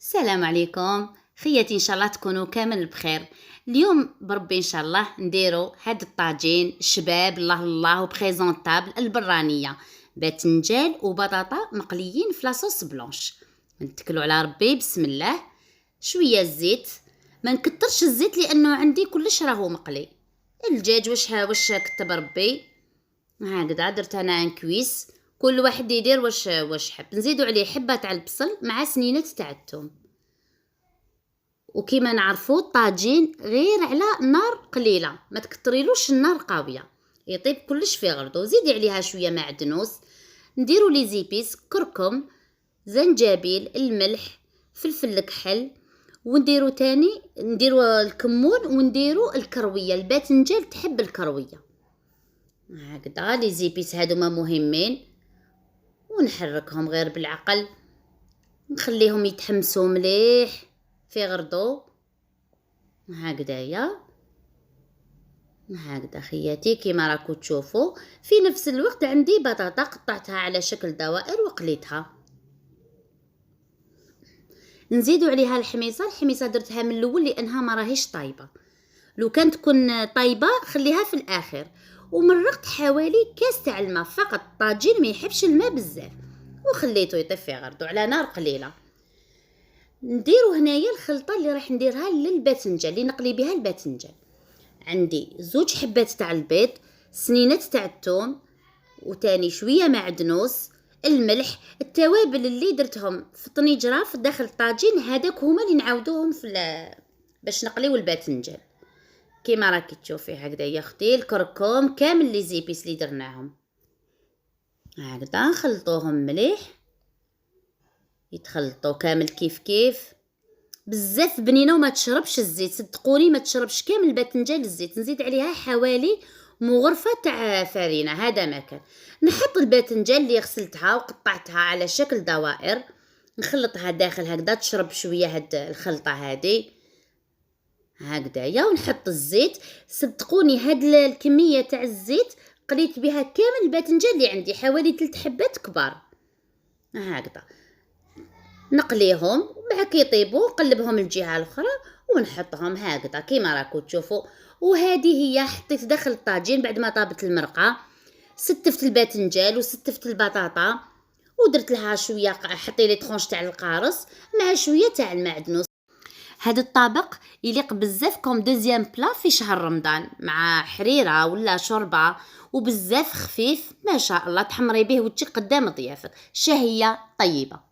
السلام عليكم خياتي، ان شاء الله تكونوا كامل بخير. اليوم بربي ان شاء الله نديرو هاد الطاجين الشباب الله الله وبريزونطابل البرانيه، باذنجان وبطاطا مقليين في لاصوص بلونش. نتكلوا على ربي بسم الله. شويه الزيت، ما نكترش الزيت لانه عندي كلش راهو مقلي. الدجاج واش كتب ربي هكذا درت انا ان كويس، كل واحد يدير واش حب. نزيدو عليه حبه تاع البصل مع سنينات تاع الثوم. وكما نعرفوا الطاجين غير على نار قليله، ما تكتريلوش النار قويه يطيب كلش في غرضو. زيدي عليها شويه معدنوس، نديرو لي زيبيس كركم زنجبيل الملح فلفل الكحل، ونديرو تاني نديرو الكمون ونديرو الكرويه. الباذنجان تحب الكرويه هكذا. لي زيبيس هادوما مهمين ونحركهم غير بالعقل، نخليهم يتحمسوا مليح في غرضو هكذايا. هكذا خياتي كيما راكو تشوفوا. في نفس الوقت عندي بطاطا قطعتها على شكل دوائر وقليتها. نزيدو عليها الحميصه درتها من الاول لانها ما راهيش طايبه، لو كانت تكون طايبه خليها في الاخر. ومرقت حوالي كاس تاع الماء فقط، الطاجين ما يحبش الماء بزاف، وخليته يطيب في غرضو على نار قليله. نديرو هنايا الخلطه اللي راح نديرها للباذنجان اللي نقلي بها الباذنجان. عندي 2 حبات تاع البيض، سنينات تاع الثوم، وتاني شويه معدنوس، الملح، التوابل اللي درتهم في طنجره في داخل الطاجين هذاك هما اللي نعاودوهم باش نقليو الباذنجان كيما راكي تشوفي هكذا يا اختي. الكركم كامل لي زيبيس اللي درناهم هكذا نخلطوهم مليح، يتخلطوا كامل كيف بزاف بنينه وما تشربش الزيت، صدقوني ما تشربش كامل الباذنجان الزيت. نزيد عليها حوالي مغرفه تاع فرينه، هذا ما كان. نحط الباذنجان اللي غسلتها وقطعتها على شكل دوائر، نخلطها داخل هكذا تشرب شويه هاد الخلطه هذه هكذايا. ونحط الزيت، صدقوني هاد الكميه تاع الزيت قليت بها كامل الباذنجان اللي عندي، حوالي 3 حبات كبار هكذا. نقليهم ومع كي يطيبوا نقلبهم الجهه الاخرى ونحطهم هكذا كيما راكو تشوفوا. وهذه هي حطيت داخل الطاجين بعد ما طابت المرقه. ستفت الباذنجان وستفت البطاطا ودرت لها شويه، حطي لي طرونش تاع القارص مع شويه تاع المعدنوس. هذا الطبق يليق بزاف كوم دوزيام بلا في شهر رمضان مع حريره ولا شوربه، وبزاف خفيف ما شاء الله. تحمري به وتجي قدام ضيافك، شهيه طيبه.